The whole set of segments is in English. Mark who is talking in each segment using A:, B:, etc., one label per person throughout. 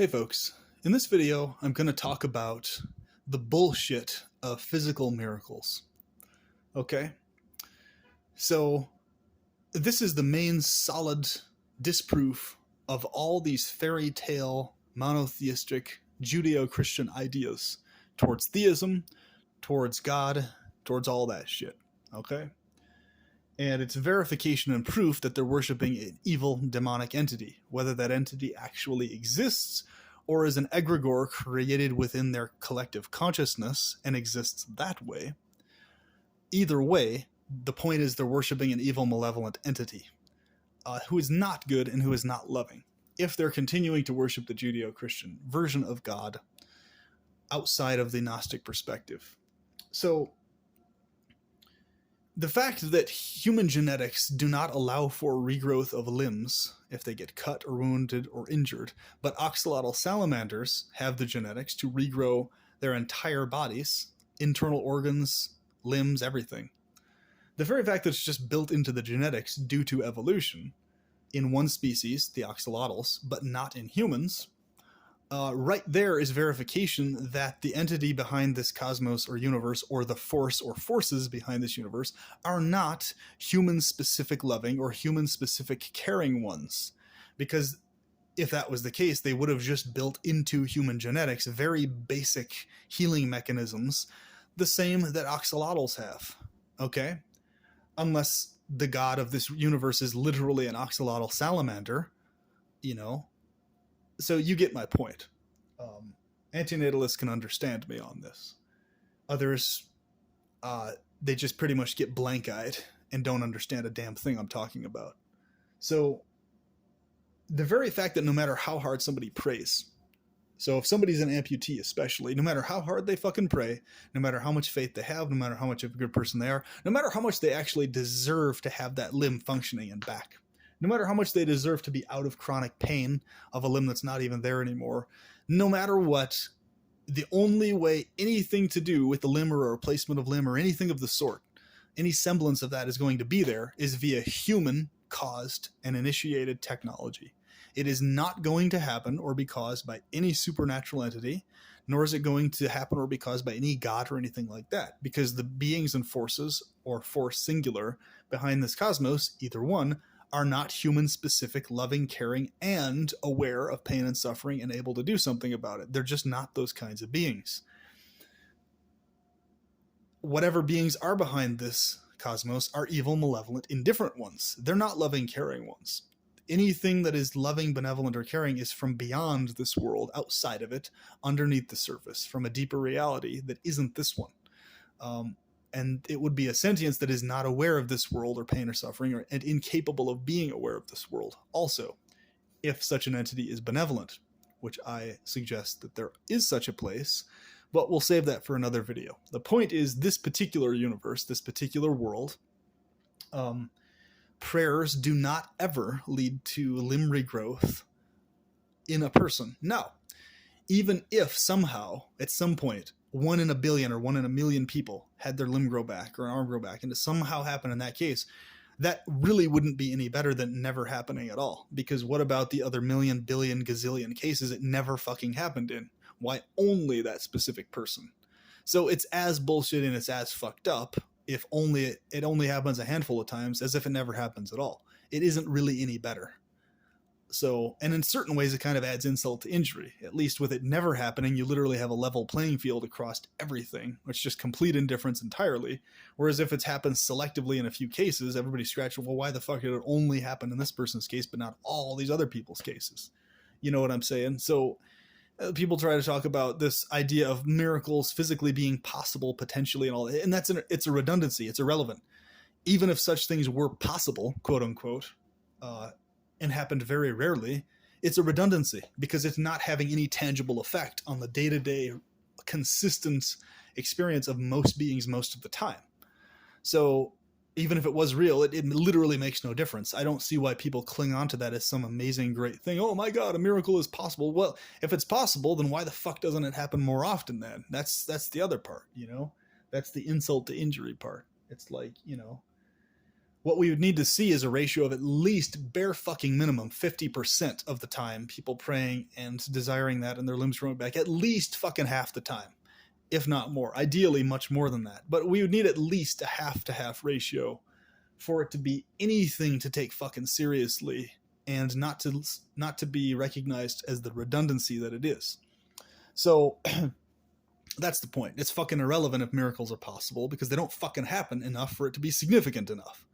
A: Hey folks, in this video I'm going to talk about the bullshit of physical miracles. Okay? So this is the main solid disproof of all these fairy tale monotheistic Judeo-Christian ideas towards theism, towards God, towards all that shit. Okay? And it's verification and proof that they're worshiping an evil demonic entity, whether that entity actually exists or is an egregore created within their collective consciousness and exists that way. Either way, the point is they're worshiping an evil, malevolent entity who is not good and who is not loving. If they're continuing to worship the Judeo-Christian version of God outside of the Gnostic perspective. So the fact that human genetics do not allow for regrowth of limbs if they get cut or wounded or injured, but oxalotl salamanders have the genetics to regrow their entire bodies, internal organs, limbs, everything. The very fact that it's just built into the genetics due to evolution in one species, the oxalotls, but not in humans, right there is verification that the entity behind this cosmos or universe, or the force or forces behind this universe, are not human-specific loving or human-specific caring ones. Because if that was the case, they would have just built into human genetics very basic healing mechanisms, the same that oxalotls have. Okay? Unless the god of this universe is literally an oxalotl salamander, you know. So you get my point. Antinatalists can understand me on this. Others, they just pretty much get blank-eyed and don't understand a damn thing I'm talking about. So the very fact that no matter how hard somebody prays, so if somebody's an amputee especially, no matter how hard they fucking pray, no matter how much faith they have, no matter how much of a good person they are, no matter how much they actually deserve to have that limb functioning and back, no matter how much they deserve to be out of chronic pain of a limb that's not even there anymore, no matter what, the only way anything to do with the limb or a replacement of limb or anything of the sort, any semblance of that is going to be there, is via human-caused and initiated technology. It is not going to happen or be caused by any supernatural entity, nor is it going to happen or be caused by any god or anything like that, because the beings and forces, or force singular, behind this cosmos, either one, are not human-specific, loving, caring, and aware of pain and suffering and able to do something about it. They're just not those kinds of beings. Whatever beings are behind this cosmos are evil, malevolent, indifferent ones. They're not loving, caring ones. Anything that is loving, benevolent, or caring is from beyond this world, outside of it, underneath the surface, from a deeper reality that isn't this one. And it would be a sentience that is not aware of this world or pain or suffering, and incapable of being aware of this world. Also, if such an entity is benevolent, which I suggest that there is such a place, but we'll save that for another video. The point is, this particular universe, this particular world, prayers do not ever lead to limb regrowth in a person. Now, even if somehow, at some point, 1 in a billion or 1 in a million people had their limb grow back or an arm grow back, and it somehow happened in that case, that really wouldn't be any better than never happening at all. Because what about the other million, billion, gazillion cases it never fucking happened in? Why only that specific person? So it's as bullshit and it's as fucked up if only it only happens a handful of times as if it never happens at all. It isn't really any better. So, and in certain ways, it kind of adds insult to injury. At least with it never happening, you literally have a level playing field across everything, which is just complete indifference entirely. Whereas if it's happened selectively in a few cases, everybody's scratching, well, why the fuck did it only happen in this person's case, but not all these other people's cases? You know what I'm saying? So people try to talk about this idea of miracles physically being possible potentially and all that. And it's a redundancy. It's irrelevant. Even if such things were possible, quote unquote, and happened very rarely, it's a redundancy because it's not having any tangible effect on the day-to-day consistent experience of most beings most of the time. So even if it was real, it literally makes no difference. I don't see why people cling on to that as some amazing, great thing. Oh my God, a miracle is possible. Well, if it's possible, then why the fuck doesn't it happen more often then? That's the other part, you know? That's the insult to injury part. It's like, you know, What we would need to see is a ratio of at least bare fucking minimum 50% of the time people praying and desiring that and their limbs growing back, at least fucking half the time, if not more. Ideally, much more than that. But we would need at least a half to half ratio for it to be anything to take fucking seriously and not to be recognized as the redundancy that it is. So that's the point. It's fucking irrelevant if miracles are possible because they don't fucking happen enough for it to be significant enough.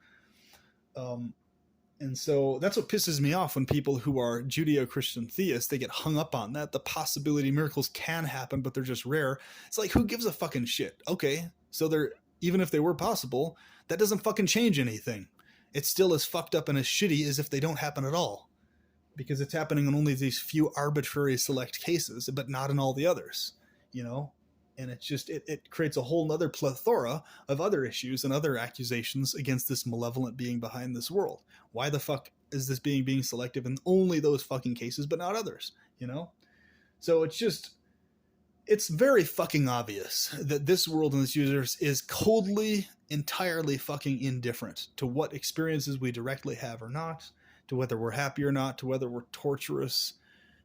A: And so that's what pisses me off when people who are Judeo-Christian theists, they get hung up on that. The possibility miracles can happen, but they're just rare. It's like, who gives a fucking shit? Okay, so they're, even if they were possible, that doesn't fucking change anything. It's still as fucked up and as shitty as if they don't happen at all. Because it's happening in only these few arbitrary select cases, but not in all the others, you know? And it's just, it creates a whole nother plethora of other issues and other accusations against this malevolent being behind this world. Why the fuck is this being selective in only those fucking cases, but not others, you know? So it's just, it's very fucking obvious that this world and this universe is coldly, entirely fucking indifferent to what experiences we directly have or not, to whether we're happy or not, to whether we're torturous,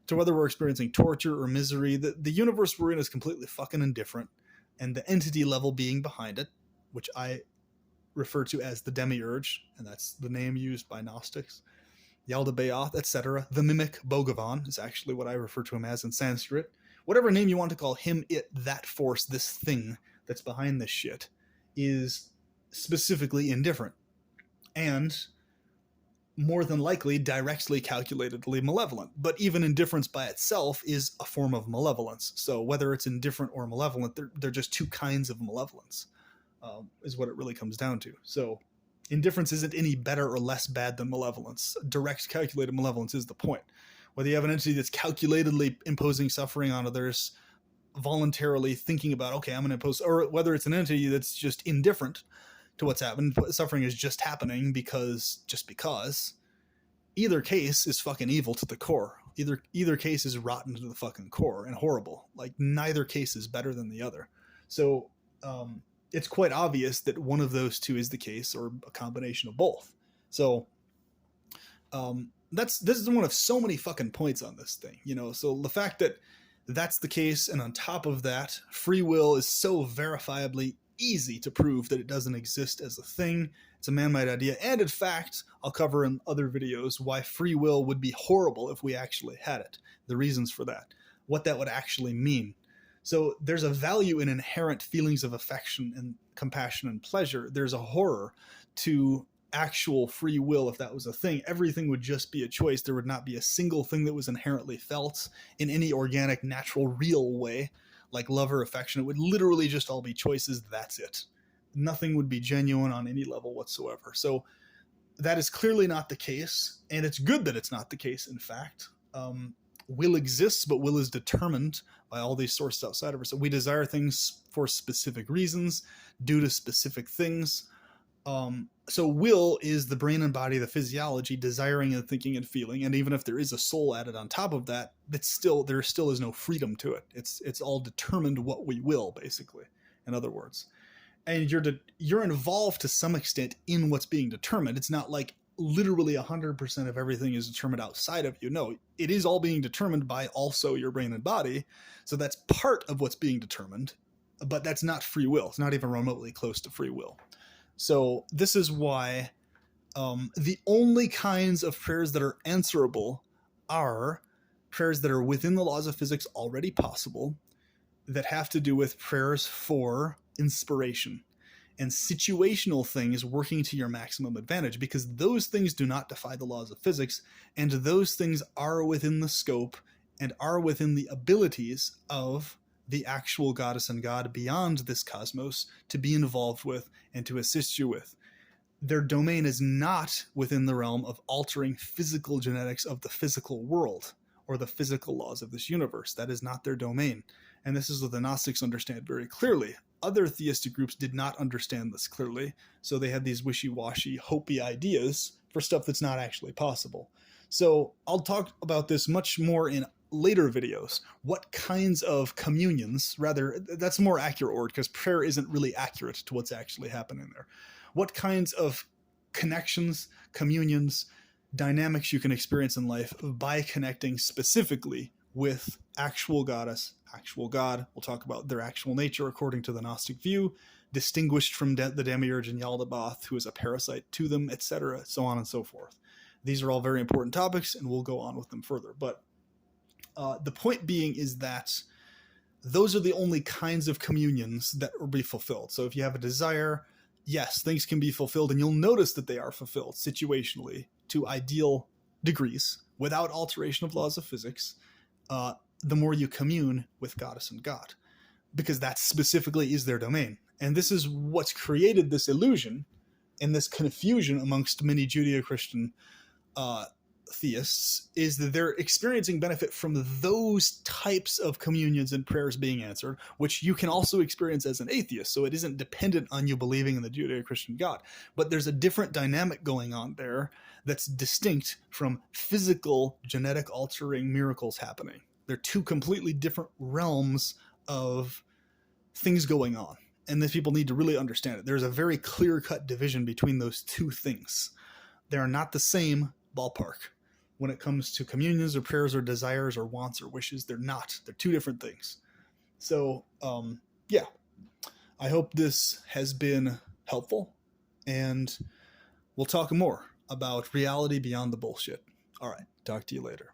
A: to whether we're experiencing torture or misery. The universe we're in is completely fucking indifferent, and the entity level being behind it, which I refer to as the demiurge, and that's the name used by Gnostics, Yaldabaoth, etc. The mimic Bhagavan is actually what I refer to him as in Sanskrit. Whatever name you want to call him, it, that force, this thing that's behind this shit, is specifically indifferent. And more than likely directly calculatedly malevolent. But even indifference by itself is a form of malevolence. So whether it's indifferent or malevolent, they're just two kinds of malevolence, is what it really comes down to. So indifference isn't any better or less bad than malevolence. Direct calculated malevolence is the point. Whether you have an entity that's calculatedly imposing suffering on others, voluntarily thinking about, okay, I'm going to impose, or whether it's an entity that's just indifferent to what's happened, suffering is just happening because, either case is fucking evil to the core. Either case is rotten to the fucking core and horrible. Like, neither case is better than the other. So it's quite obvious that one of those two is the case, or a combination of both. So this is one of so many fucking points on this thing, you know. So the fact that that's the case, and on top of that, free will is so verifiably easy to prove that it doesn't exist as a thing. It's a man-made idea. And in fact, I'll cover in other videos why free will would be horrible if we actually had it. The reasons for that. What that would actually mean. So there's a value in inherent feelings of affection and compassion and pleasure. There's a horror to actual free will if that was a thing. Everything would just be a choice. There would not be a single thing that was inherently felt in any organic, natural, real way, like love or affection. It would literally just all be choices. That's it. Nothing would be genuine on any level whatsoever. So that is clearly not the case, and it's good that it's not the case, in fact. Will exists, but will is determined by all these sources outside of us. So we desire things for specific reasons, due to specific things. So will is the brain and body, the physiology, desiring and thinking and feeling. And even if there is a soul added on top of that, there still is no freedom to it. It's all determined what we will, basically, in other words. And you're involved to some extent in what's being determined. It's not like literally 100% of everything is determined outside of you. No, it is all being determined by also your brain and body. So that's part of what's being determined, but that's not free will. It's not even remotely close to free will. So this is why the only kinds of prayers that are answerable are prayers that are within the laws of physics already possible, that have to do with prayers for inspiration and situational things working to your maximum advantage, because those things do not defy the laws of physics, and those things are within the scope and are within the abilities of the actual goddess and god beyond this cosmos to be involved with and to assist you with. Their domain is not within the realm of altering physical genetics of the physical world or the physical laws of this universe. That is not their domain. And this is what the Gnostics understand very clearly. Other theistic groups did not understand this clearly, so they had these wishy-washy, hopey ideas for stuff that's not actually possible. So I'll talk about this much more in later videos. What kinds of communions, rather, that's a more accurate word because prayer isn't really accurate to what's actually happening there. What kinds of connections, communions, dynamics you can experience in life by connecting specifically with actual goddess, actual god. We'll talk about their actual nature according to the Gnostic view, distinguished from the demiurge and Yaldabaoth, who is a parasite to them, etc., so on and so forth. These are all very important topics, and we'll go on with them further. But the point being is that those are the only kinds of communions that will be fulfilled. So if you have a desire, yes, things can be fulfilled, and you'll notice that they are fulfilled situationally to ideal degrees without alteration of laws of physics, the more you commune with goddess and god, because that specifically is their domain. And this is what's created this illusion and this confusion amongst many Judeo-Christian theists, is that they're experiencing benefit from those types of communions and prayers being answered, which you can also experience as an atheist. So it isn't dependent on you believing in the Judeo-Christian God. But there's a different dynamic going on there that's distinct from physical genetic altering miracles happening. They're two completely different realms of things going on. And these people need to really understand it. There's a very clear-cut division between those two things. They are not the same ballpark. When it comes to communions or prayers or desires or wants or wishes, they're not. They're two different things. So, yeah, I hope this has been helpful, and we'll talk more about reality beyond the bullshit. All right, talk to you later.